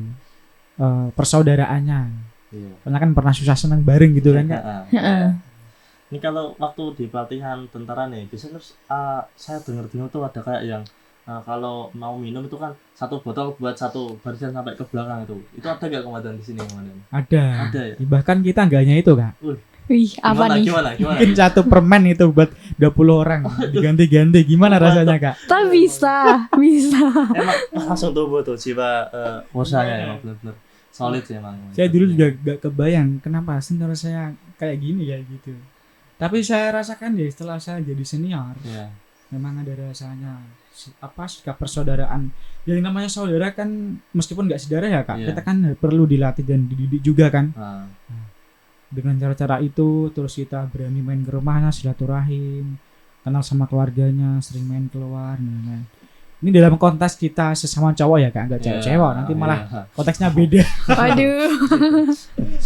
persaudaraannya. Iya. Karena kan pernah susah senang bareng gitu kan Kak. Heeh. Ini kalau waktu di pelatihan tentara nih, biasanya saya dengar tuh ada kayak yang kalau mau minum itu kan satu botol buat satu barisan sampai ke belakang itu. Itu ada nggak komandan di sini komandan? Ada. Ada ya. Bahkan kita enggak hanya itu Kak. Wih, apa nih? Gimana? Mungkin satu permen itu buat 20 orang diganti-ganti. Gimana rasanya Kak? Tak bisa. Emang langsung tumbuh tuh jiwa korsanya emang benar-benar solid sih emang. Saya dulu juga gak kebayang kenapa senior saya kayak gini ya gitu. Tapi saya rasakan ya setelah saya jadi senior, Iya. memang ada rasanya sikap persaudaraan. Yang namanya saudara kan meskipun nggak saudara ya Kak, Iya. kita kan perlu dilatih dan dididik juga kan. Nah, Dengan cara-cara itu terus kita berani main ke rumahnya, silaturahim, kenal sama keluarganya, sering main keluar. Nah. Ini dalam konteks kita sesama cowok ya Kak, nggak cewek-cewek, nanti malah iya. konteksnya beda. Waduh.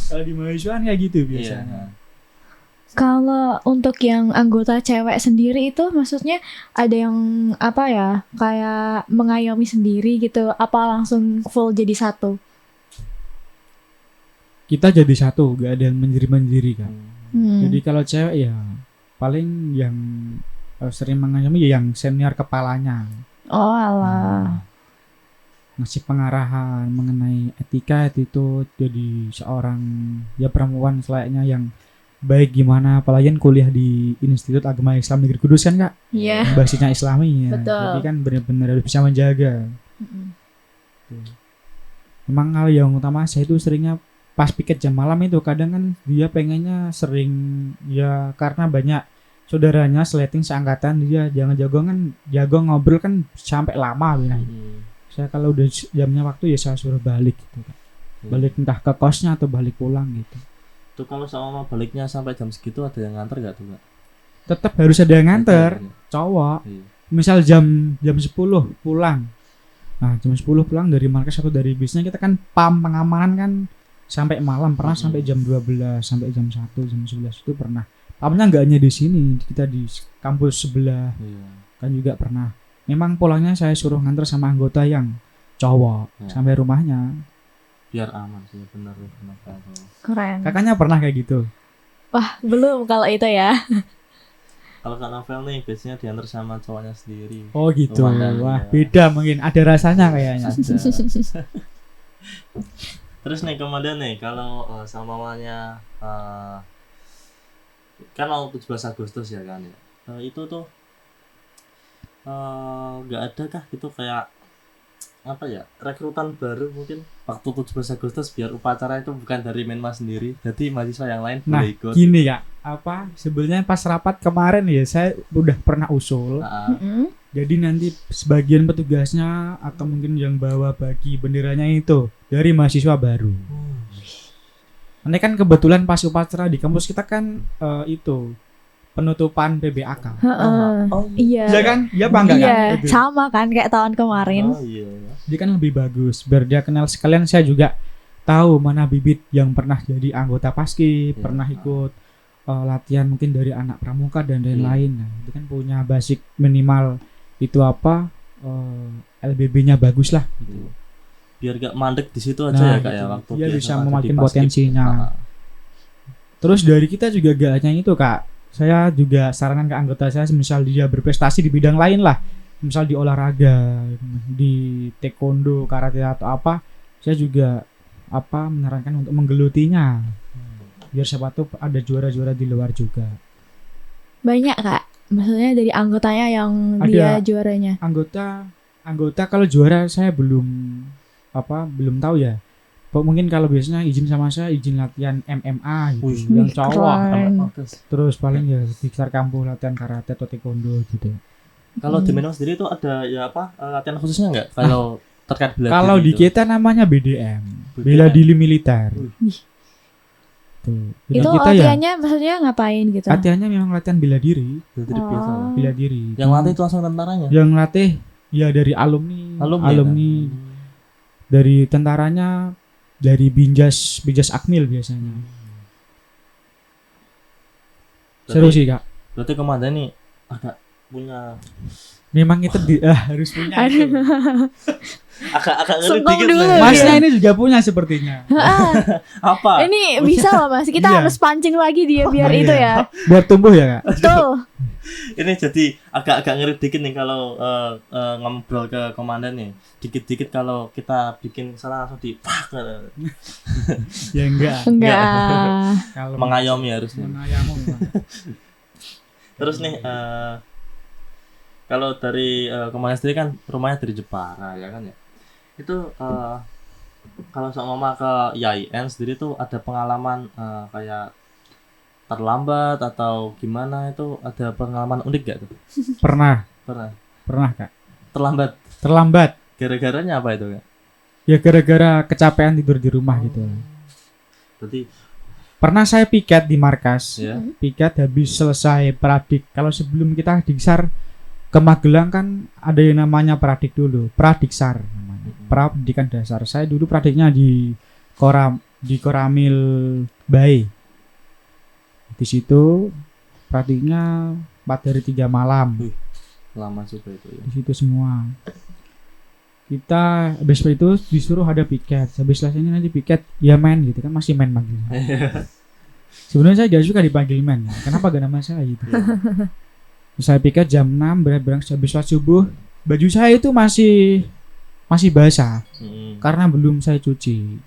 Kalau di mahasiswa kayak gitu biasanya. Iya. Kalau untuk yang anggota cewek sendiri itu maksudnya ada yang apa ya? Kayak mengayomi sendiri gitu apa langsung full jadi satu? Kita jadi satu, gak ada yang menjiri-menjiri Kak. Hmm. Jadi kalau cewek ya paling yang sering mengayomi ya yang senior kepalanya. Oh alah. Ngasih pengarahan mengenai etika, attitude, jadi seorang ya perempuan selayaknya yang baik gimana, apalagi kan kuliah di Institut Agama Islam Negeri Kudus kan Kak, Iya. yang basisnya Islami ya. Betul. Jadi kan benar-benar harus bisa menjaga. Mm-mm. Memang hal yang utama saya itu seringnya pas piket jam malam itu kadang kan dia pengennya sering ya karena banyak saudaranya seleting seangkatan dia jangan jago ngobrol kan sampai lama gitu. Saya kalau udah jamnya waktu ya saya suruh balik gitu Kak. Balik entah ke kosnya atau balik pulang gitu. Tuh kalau sama baliknya sampai jam segitu ada yang nganter gak tuh Kak? Tetap harus ada yang nganter, Iya. cowok. Iya. Misal jam 10 pulang. Nah, jam 10 pulang dari markas atau dari bisnya kita kan pam pengamanan kan sampai malam, pernah sampai jam 12, sampai jam 1, jam 11 itu pernah. Apanya nggak hanya di sini, kita di kampus sebelah kan juga pernah. Memang pulangnya saya suruh nganter sama anggota yang cowok sampai rumahnya. Biar aman sih, benar. Keren. Kakaknya pernah kayak gitu? Wah, belum kalau itu ya. Kalau Kak Novel nih biasanya diantar sama cowoknya sendiri. Oh gitu. Pemandangan, Wah, ya. beda mungkin. Ada rasanya kayaknya. Ada. Terus nih komandan nih, kalau sama mamanya kan mau 17 Agustus ya kan ya. Itu tuh nggak ada kah gitu kayak apa ya, rekrutan baru mungkin waktu 17 Agustus biar upacara itu bukan dari Menma sendiri, jadi mahasiswa yang lain Nah, boleh ikut. gini ya. Apa sebenarnya pas rapat kemarin ya saya udah pernah usul. Jadi nanti sebagian petugasnya atau mungkin yang bawa bagi benderanya itu dari mahasiswa baru. Nanti kan kebetulan pas upacara di kampus kita kan itu penutupan PBAK. Heeh. Iya. Iya kan? Iya apa enggak Iya, kan? Itu. sama kan kayak tahun kemarin. Oh iya. Dia kan lebih bagus biar dia kenal sekalian. Saya juga tahu mana bibit yang pernah jadi anggota Paski, pernah ikut latihan mungkin dari anak pramuka dan lain-lain. Nah, itu kan punya basic minimal itu apa LBB-nya bagus lah gitu. Biar gak mandek di situ aja ya Kak ya, waktu dia bisa ada memakin di Paskib. potensinya. Terus dari kita juga gak hanya itu Kak. Saya juga sarankan ke anggota saya misal dia berprestasi di bidang lain lah, misal di olahraga, di taekwondo, karate atau apa, saya juga menyarankan untuk menggelutinya. Biar siapa tuh ada juara-juara di luar juga. Banyak Kak. Maksudnya dari anggotanya yang Ada dia juaranya. Anggota kalau juara saya belum tahu ya. Mungkin kalau biasanya izin sama saya izin latihan MMA gitu, yang cowok. Keren. Terus paling ya di sekitar kampus latihan karate atau taekwondo gitu. Kalau di Menma sendiri itu ada ya latihan khususnya nggak? Kalau terkait bela Kalau diri di itu? kita namanya BDM, bela diri militer. Tuh. Jadi Itu kita latihannya maksudnya ngapain gitu? latihannya memang latihan bela diri, Bela diri biasa. Oh. bela diri. Yang latih itu langsung tentaranya. Yang latih ya dari alumni Kan? dari tentaranya, dari Binjas Akmil biasanya. Seru sih Kak. Berarti komandan nih agak punya Memang itu harus punya itu. agak ngeri Sungkem dikit dulu. lah. Masnya ini juga punya sepertinya. Apa? Ini bisa loh Mas. Kita Iya. harus pancing lagi dia biar Iya. itu ya. Biar tumbuh ya Kak. Betul. Ini jadi agak ngeri dikit nih kalau ngobrol ke komandan nih. Dikit-dikit kalau kita bikin salah langsung Ya enggak. Enggak. Kalau mengayomi harusnya. mengayomi memang. Terus nih kalau dari komandan sendiri kan rumahnya dari Jepara ya kan ya. Itu kalau sama mama ke IAIN sendiri tuh ada pengalaman kayak terlambat atau gimana, itu ada pengalaman unik gak tuh? Pernah Kak. Terlambat gara-garanya apa itu Kak? Ya gara-gara kecapean tidur di rumah gitu. Berarti Pernah saya piket di markas. ya. Piket habis selesai pradik. Kalau sebelum kita diksar ke Magelang kan ada yang namanya pradik dulu, pradiksar namanya. Pendidikan dasar. Saya dulu pradiknya di Koramil Bae. Di situ pradiknya 4 hari 3 malam. Lama juga itu ya. Di situ semua. Kita habis itu disuruh ada piket. Habis selesai ini nanti piket ya men gitu kan, masih men manggilnya. Sebenarnya saya gak suka dipanggil men. Kenapa gak nama saya gitu. Saya piket jam 6 berangkat habis sholat subuh. Baju saya itu masih basah karena belum saya cuci.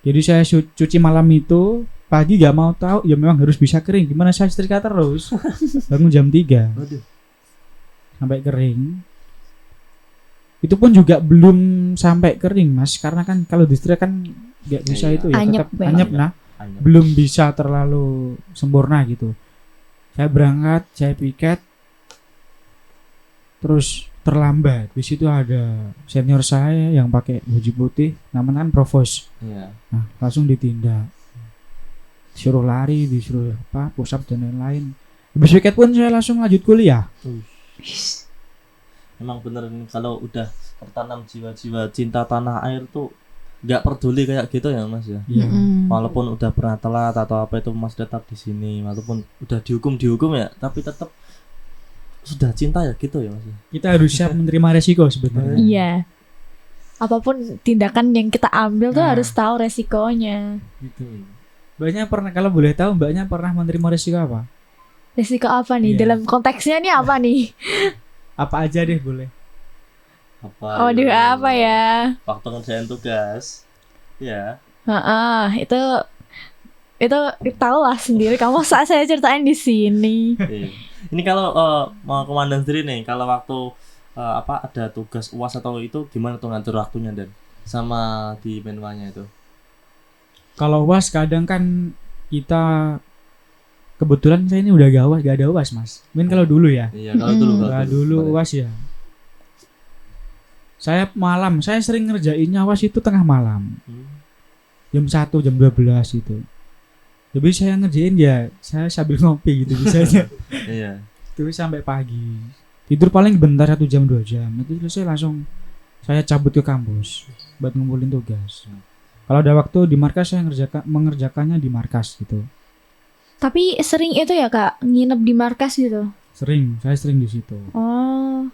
Jadi saya cuci malam itu, pagi gak mau tahu ya memang harus bisa kering. Gimana saya setrika terus. Bangun jam 3 Waduh. sampai kering. Itu pun juga belum sampai kering Mas, karena kan kalau disetrika kan gak bisa Iya. itu ya Anyep, tetap ya. anyep nah. Anyep. Belum bisa terlalu sempurna gitu. Saya berangkat, saya piket, terus terlambat. Di situ ada senior saya yang pakai baju putih, namanya kan provos. Iya. Nah, langsung ditindak. Disuruh lari, disuruh push up dan lain-lain. Habis piket pun saya langsung lanjut kuliah. Emang bener nih kalau udah tertanam jiwa-jiwa cinta tanah air tuh nggak peduli kayak gitu ya Mas ya. Iya. Walaupun udah pernah telat atau apa itu Mas tetap di sini, walaupun udah dihukum ya, tapi tetap sudah cinta ya gitu ya Mas. Kita harus siap menerima resiko sebenarnya. Iya. Apapun tindakan yang kita ambil tuh Nah. harus tahu resikonya. Gitu. Mbaknya pernah, kalau boleh tahu Mbaknya pernah menerima resiko apa? Resiko apa nih? Iya. Dalam konteksnya nih apa nih? Apa aja deh boleh. Apa? Waduh, apa ya? Waktu ngerjain tugas. Ya. Itu tahu lah sendiri. Kamu saat saya ceritain di sini. Iya. Ini kalau mau komandan sendiri nih, kalau waktu ada tugas UAS atau itu gimana tuh ngatur waktunya dan sama di menwanya itu? Kalau UAS kadang kan kita kebetulan saya ini udah gak ada UAS Mas. Mungkin kalau dulu ya. Iya, kalau dulu Kalau dulu UAS ya. Saya sering ngerjainnya UAS itu tengah malam. Jam 1, jam 12 itu. Jadi saya ngerjain ya, saya sambil ngopi gitu biasanya. Iya. Terus sampai pagi. Tidur paling bentar 1 jam 2 jam. Itu selesai langsung saya cabut ke kampus buat ngumpulin tugas. Kalau ada waktu di markas saya mengerjakannya di markas gitu. Tapi sering itu ya Kak, nginep di markas gitu. Saya sering di situ. Oh,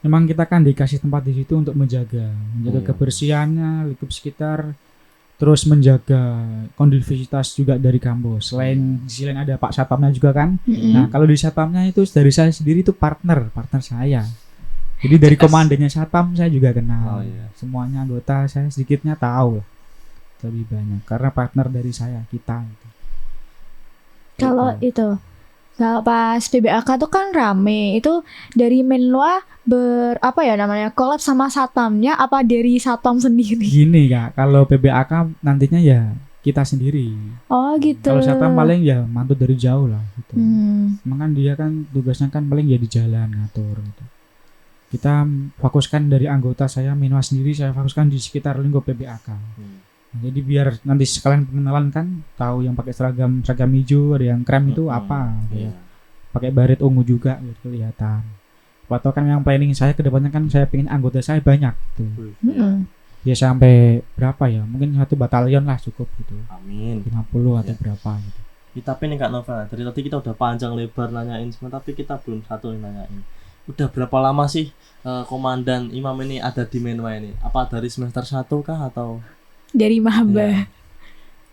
Memang kita kan dikasih tempat di situ untuk menjaga Iya. kebersihannya, lingkup sekitar, terus menjaga kondusivitas juga dari kampus. Selain ada Pak Satpamnya juga kan. Nah, kalau di Satpamnya itu dari saya sendiri itu partner saya. Jadi dari komandannya Satpam saya juga kenal. Oh, iya. Semuanya anggota saya sedikitnya tahu lah. Lebih banyak karena partner dari kita itu. kalau pas PBAK tuh kan rame. Itu dari Menwa collab sama satpamnya apa dari satpam sendiri? Gini Kak, kalau PBAK nantinya ya kita sendiri. Oh gitu. Kalau satpam paling ya mantut dari jauh lah gitu. Emang kan dia kan tugasnya kan paling ya di jalan ngatur gitu. Kita fokuskan dari anggota saya Menwa sendiri, saya fokuskan di sekitar lingkup PBAK. Nah, jadi biar nanti sekalian pengenalan kan tahu yang pakai seragam hijau, ada yang krem itu apa gitu. Iya. Pakai baret ungu juga biar kelihatan. Atau kan yang planning saya kedepannya kan saya pengen anggota saya banyak gitu. Ya sampai berapa ya? Mungkin 1 batalion lah cukup gitu. Amin. 50 atau Ya. berapa gitu. Tapi nih Kak Novel, dari tadi kita udah panjang lebar nanyain semua, tapi kita belum satu nih nanyain. Udah berapa lama sih Komandan Imam ini ada di Menwa ini? Apa dari semester 1 kah atau? Dari maba. Iya.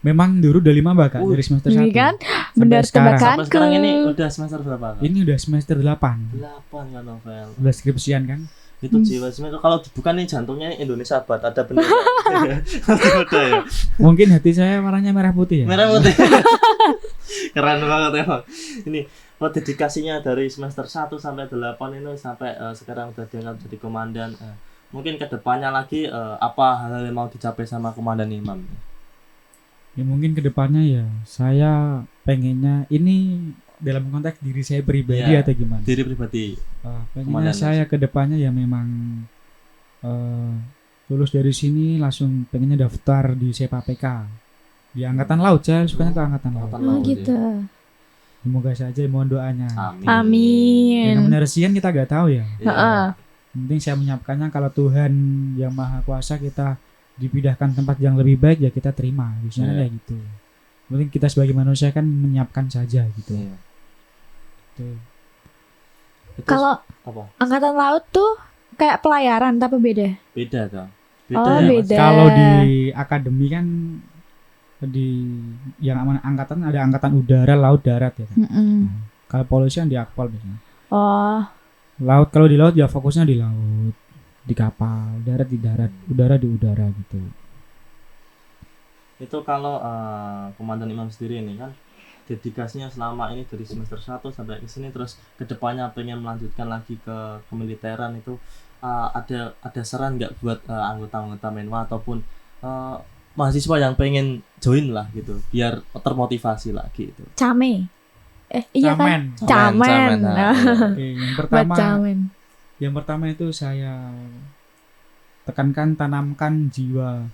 Memang dulu udah 5 Mbak Kak dari semester 1. Ini kan benar sekarang. tebakan Sampai sekarang ini udah semester berapa Kak? Ini udah semester 8. 8 Kak Novel. Udah skripsian kan? Itu jiwa semester, kalau bukan nih jantungnya ini Indonesia Barat, ada bendera. Ada ya. Mungkin hati saya warnanya merah putih ya. Merah putih. Keren banget emang. Ini dedikasinya dari semester 1 sampai 8 ini sampai sekarang udah diangkat jadi komandan. Mungkin kedepannya lagi apa hal yang mau dicapai sama Komandan Imam? Ya mungkin kedepannya ya saya pengennya ini dalam konteks diri saya pribadi Ya, atau gimana? diri pribadi. Pengennya Komandan saya kedepannya ya memang lulus dari sini langsung pengennya daftar di SEPAPK di Angkatan Laut. Saya sukanya ke Angkatan Laut. Angkatan Oh Laut, gitu. Semoga saja, mohon doanya. Amin. Ya, Amin. namanya resian kita gak tahu ya. Iya. Heeh. Yang penting saya menyiapkannya kalau Tuhan yang Maha Kuasa kita dipindahkan tempat yang lebih baik ya kita terima. Biasanya Iya. kayak gitu. Mungkin kita sebagai manusia kan menyiapkan saja gitu. Iya. Tuh. Itu Kalau apa? angkatan laut tuh kayak pelayaran tapi beda. Beda dong. Oh, ya, Mas? beda. Kalau di akademi kan di yang angkatan ada angkatan udara, laut, darat ya kan. Kalau polisi kan di akpol biasanya. Oh, Laut, kalau di laut ya fokusnya di laut, di kapal, darat di darat, udara di udara gitu. Itu kalau Komandan Imam sendiri ini kan dedikasinya selama ini dari semester 1 sampai ke sini, terus kedepannya pengen melanjutkan lagi ke kemiliteran itu, ada saran nggak buat anggota-anggota Menwa ataupun mahasiswa yang pengen join lah gitu biar termotivasi lagi itu? Came. Iya kan? Camen. Camen. Nah, Oke, Buat camen. yang pertama itu saya tekankan, tanamkan jiwa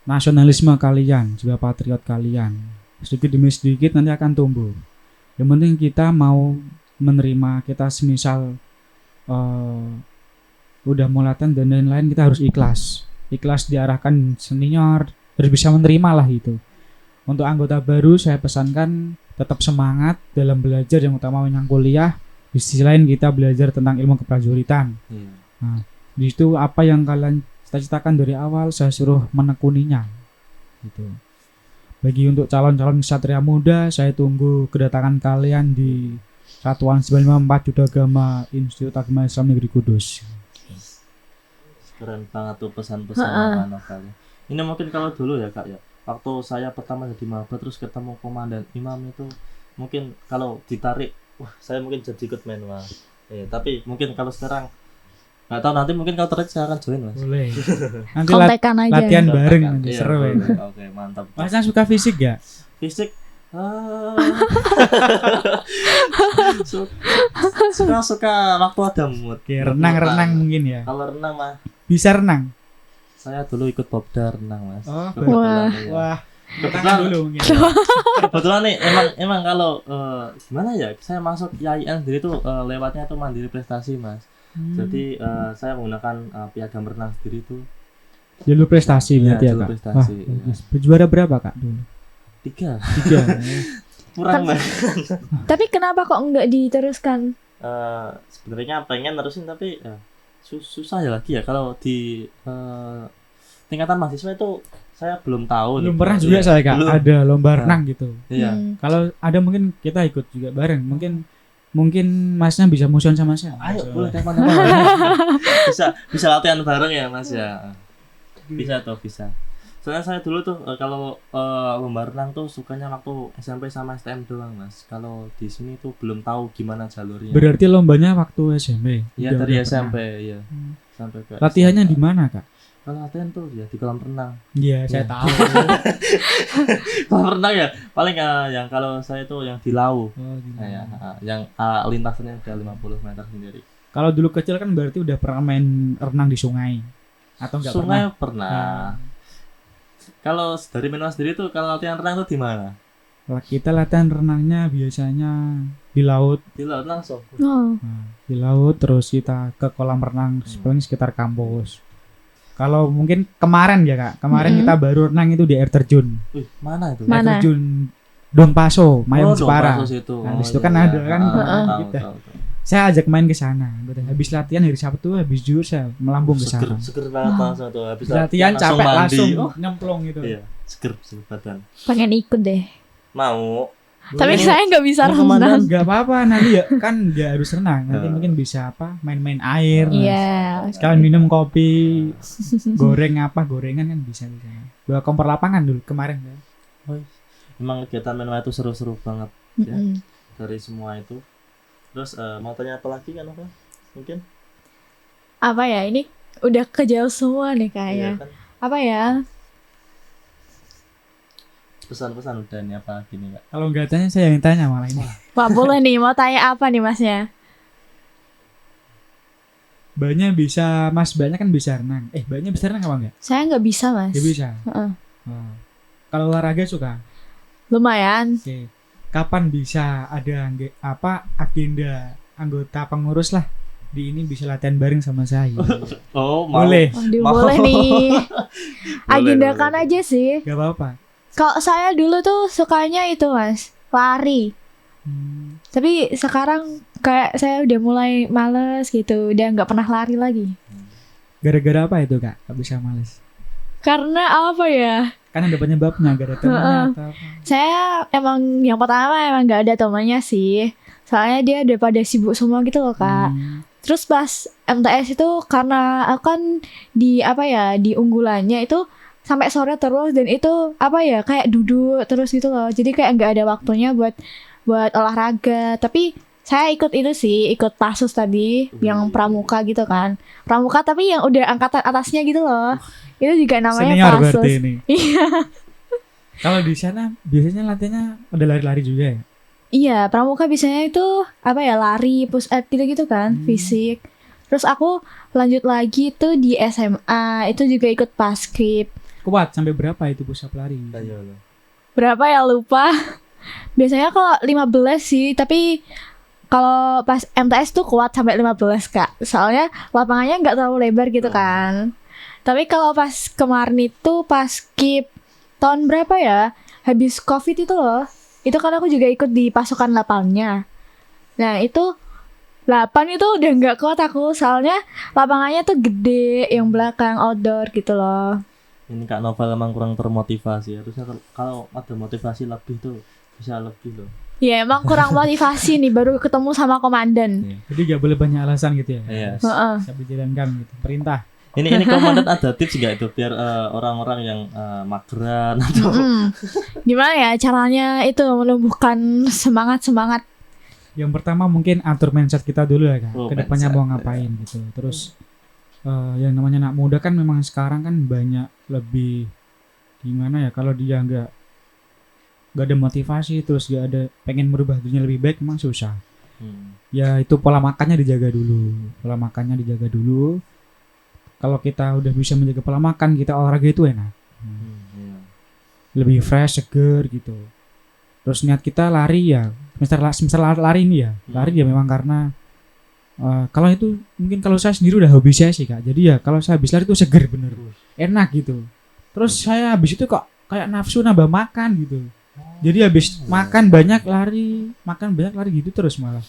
nasionalisme kalian, jiwa patriot kalian. Sedikit demi sedikit nanti akan tumbuh. Yang penting kita mau menerima, kita semisal udah mau latihan dan lain-lain, kita harus ikhlas. ikhlas diarahkan senior, terus bisa menerima lah itu. Untuk anggota baru saya pesankan tetap semangat dalam belajar, yang utamanya kuliah. Di sisi lain kita belajar tentang ilmu keprajuritan. Nah, di situ apa yang kalian cita-citakan dari awal saya suruh menekuninya. Gitu. Bagi untuk calon-calon ksatria muda, saya tunggu kedatangan kalian di Satuan 954 Yudagama Institut Agama Islam Negeri Kudus. Keren banget tuh pesan-pesan Kak Novel. Ini mungkin kalau dulu ya Kak ya, waktu saya pertama jadi maba terus ketemu komandan imam itu, mungkin kalau ditarik, wah saya mungkin jadi ikut main wah. Tapi mungkin kalau sekarang nggak tahu, nanti mungkin kalau tertarik saya akan join Mas. Boleh. Nanti Kontekan aja. latihan bareng Kontekan. nanti Iya, seru ya. Oke, mantap. Masnya suka fisik gak? Fisik suka waktu ada mood. Oke, renang mungkin ya. Kalau renang mah Bisa renang. saya dulu ikut popdar renang Mas. Oh, Kebetulan, iya. Wah, Kebetulan renang dulu mungkin. kebetulan nih emang kalau gimana ya, saya masuk IAIN sendiri tuh lewatnya tuh mandiri prestasi Mas. Jadi saya menggunakan piagam renang sendiri tuh. Jalur prestasi berarti ya, jalur Kak. prestasi, Wah, bagus. Juara berapa, Kak, dulu? 3 3. kurang Mas. Tapi kenapa kok nggak diteruskan? Sebenarnya pengen terusin tapi susah ya lagi ya kalau di tingkatan mahasiswa itu saya belum tahu. Belum pernah juga saya, Kak. Belum. Ada lomba renang gitu. Iya. Kalau ada mungkin kita ikut juga bareng. Mungkin Masnya bisa musuhan sama saya. Ayo boleh kapan bisa latihan bareng ya Mas ya. Bisa. Soalnya saya dulu tuh kalau lomba renang tuh sukanya waktu SMP sama STM doang Mas. Kalau di sini tuh belum tahu gimana jalurnya. Berarti lombanya waktu SMP. Iya dari Udah SMP pernah. ya. Sampai ke Latihannya SMA. di mana, Kak? Kalau latihan tuh ya di kolam renang. Iya, saya Iya. tahu. Kolam renang ya paling yang kalau saya tuh yang di Lau. Oh, gitu. Yang lintasannya udah 50 meter sendiri. Kalau dulu kecil kan berarti udah pernah main renang di sungai. Atau enggak Sungai pernah? pernah. Nah. Kalau dari Menua sendiri tuh kalau latihan renang tuh di mana? Kita latihan renangnya biasanya di laut. Di laut langsung. Oh. Nah, di laut terus kita ke kolam renang paling sekitar kampus. Kalau mungkin kemarin ya, Kak. Kemarin kita baru renang itu di air terjun. Wih, mana itu? Air Mana? terjun Dong Paso, Mayang Jepara. Itu. Nah, di situ kan ada kan, Tahu, gitu. tahu. Saya ajak main ke sana. Habis latihan hari Sabtu, habis zuhur saya melambung ke sana. Seger banget langsung tuh. Habis Latihan capek mandi. langsung Oh, nyemplung gitu. iya, seger badan. Pengen ikut deh. Mau. Tapi saya nggak bisa Mau renang. komandan. Gak apa-apa nanti ya kan nggak harus renang. Nanti mungkin bisa main-main air. Iya. Sekalian minum kopi, gorengan kan bisa di sana. Bawa kompor lapangan dulu kemarin ya. Emang kegiatan Menua itu seru-seru banget ya. Mm-mm. Dari semua itu. Terus mau tanya apa lagi kan apa? Mungkin? Apa ya, ini udah kejauh semua nih kayaknya. Iya kan? Apa ya? Pesan-pesan udah nih apa gini Kak? Kalau nggak tanya saya yang tanya malah ini. Wah, boleh nih, mau tanya apa nih Masnya? Banyak bisa, Mas banyak kan bisa renang. Banyak bisa renang apa enggak? Saya nggak bisa, Mas. Ya bisa. Heeh. Oh. Kalau olahraga suka. Lumayan. Oke. Kapan bisa ada agenda anggota pengurus lah di ini bisa latihan bareng sama saya. Oh, mau. Boleh. Waduh, Mau. boleh nih. Agendakan boleh. aja sih. Gak apa-apa. Kalau saya dulu tuh sukanya itu, Mas, lari. Tapi sekarang kayak saya udah mulai males gitu, udah nggak pernah lari lagi. Gara-gara apa itu, Kak? Gak bisa males. Karena apa ya? Kan ada penyebabnya, gara temannya atau apa? Saya emang yang pertama emang nggak ada temannya sih. Soalnya dia udah pada sibuk semua gitu loh, Kak. Terus pas MTS itu karena akan di unggulannya itu sampai sore terus, dan itu kayak duduk terus gitu loh. Jadi kayak nggak ada waktunya buat olahraga. Tapi saya ikut itu sih, ikut Pasus tadi yang pramuka gitu kan. Pramuka tapi yang udah angkatan atasnya gitu loh. Itu juga namanya Senior Pasus. berarti ini. Iya. Kalau di sana biasanya latihannya udah lari-lari juga ya? Iya, pramuka biasanya itu lari, push up gitu-gitu kan, fisik. Terus aku lanjut lagi tuh di SMA, itu juga ikut paskib. Kuat sampai berapa itu push up lari? Ayo lo. Berapa ya lupa. Biasanya kalau 15 sih, tapi kalau pas MTS tuh kuat sampai 15, Kak. Soalnya lapangannya nggak terlalu lebar gitu kan. Tapi kalau pas kemarin itu pas skip tahun berapa ya? Habis Covid itu loh. Itu kan aku juga ikut di pasukan 8-nya. Nah, itu 8 itu udah nggak kuat aku, soalnya lapangannya tuh gede, yang belakang outdoor gitu loh. Ini Kak Novel emang kurang termotivasi. Harusnya kalau ada motivasi lebih tuh bisa lebih loh. Ya emang kurang motivasi nih, baru ketemu sama komandan. Jadi gak boleh banyak alasan gitu ya. Iya. Heeh. Bisa dijalankan gitu. Perintah. Ini komandan ada tips nggak itu biar orang-orang yang mageran atau Gimana ya caranya itu menumbuhkan semangat. Yang pertama mungkin atur mindset kita dulu ya Kak. Oh, Kedepannya mindset, mau ngapain gitu. Terus yang namanya anak muda kan memang sekarang kan banyak lebih gimana ya, kalau dia nggak ada motivasi, terus nggak ada pengen merubah dirinya lebih baik, memang susah. Ya itu pola makannya dijaga dulu. Kalau kita udah bisa menjaga pola makan, kita olahraga itu enak. Lebih fresh, seger gitu. Terus niat kita lari ya, misal lari ini ya, lari ya memang karena kalau itu mungkin kalau saya sendiri udah hobi saya sih Kak. Jadi ya kalau saya habis lari itu seger bener, enak gitu. Terus saya habis itu kok kayak nafsu nambah makan gitu. Jadi habis makan banyak lari gitu terus malah.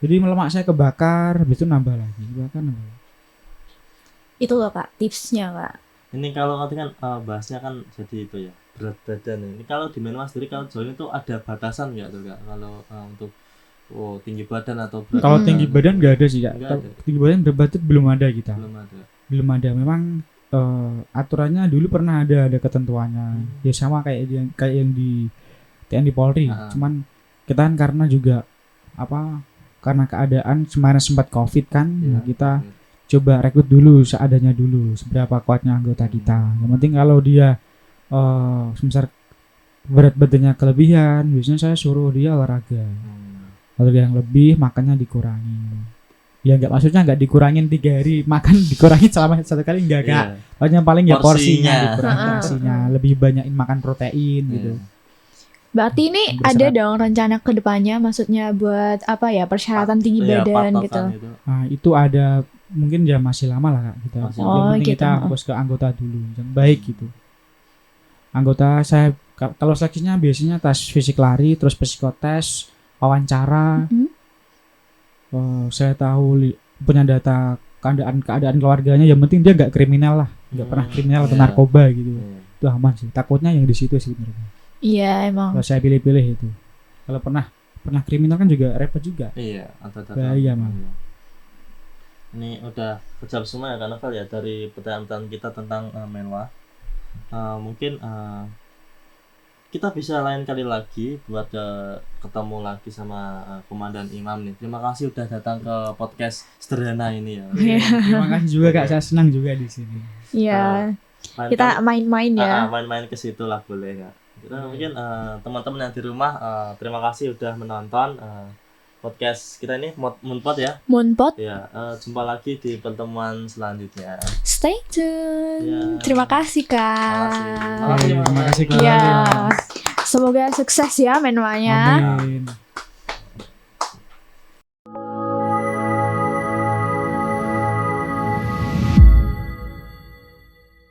Jadi lemak saya kebakar, habis itu nambah lagi. Itu loh Kak, tipsnya Kak. Ini kalau nanti kan bahasnya kan jadi itu ya, berat badan. Ini kalau di Menwa sendiri kalau join itu ada batasan nggak tuh Kak? Kalau untuk tinggi badan atau berat Kalau badan? tinggi badan nggak ada sih Kak. Nggak ada. Tinggi badan berat badan belum ada kita. Belum ada. Memang aturannya dulu pernah ada ketentuannya. Ya sama kayak yang di TNI Polri. Cuman kita kan karena juga karena keadaan kemarin sempat Covid kan, kita coba rekrut dulu seadanya dulu, seberapa kuatnya anggota kita. Yang penting kalau dia semisal berat badannya kelebihan, biasanya saya suruh dia olahraga yang lebih, makannya dikurangi. Ya maksudnya nggak dikurangin 3 hari makan, dikurangi selama 1 kali enggak Kak. Hanya paling ya porsinya dikurangi, porsinya lebih banyakin makan protein gitu. Berarti ini ada dong rencana ke depannya, maksudnya buat persyaratan tinggi badan gitu. Nah, itu ada, mungkin ya masih lama lah Kak kita. Yang penting gitu. kita fokus ke anggota dulu yang baik gitu. Anggota saya kalau seleksinya biasanya tes fisik lari, terus psikotes, wawancara. Saya tahu punya data keadaan keluarganya, yang penting dia nggak kriminal lah, nggak pernah kriminal atau narkoba gitu. Itu aman sih. Takutnya yang di situ sih sebenarnya. Iya emang. Kalau saya pilih itu. Kalau pernah kriminal kan juga repot juga. Iya, atau bahaya malah. Ini udah kejam semua ya karena ya dari pertanyaan kita tentang Menwa. Mungkin kita bisa lain kali lagi buat ketemu lagi sama Komandan Imam nih. Terima kasih udah datang ke podcast sederhana ini ya. Terima kasih juga Kak, saya senang juga di sini. Iya. Kita main-main ya. Main-main ke situ lah boleh Kak. Mungkin teman-teman yang di rumah terima kasih udah menonton podcast kita ini Moonpot ya. Moonpot. Ya, jumpa lagi di pertemuan selanjutnya. Stay tune. Ya. Terima kasih Kak. Terima kasih Kak. Ya. Semoga sukses ya Menwanya. Amin.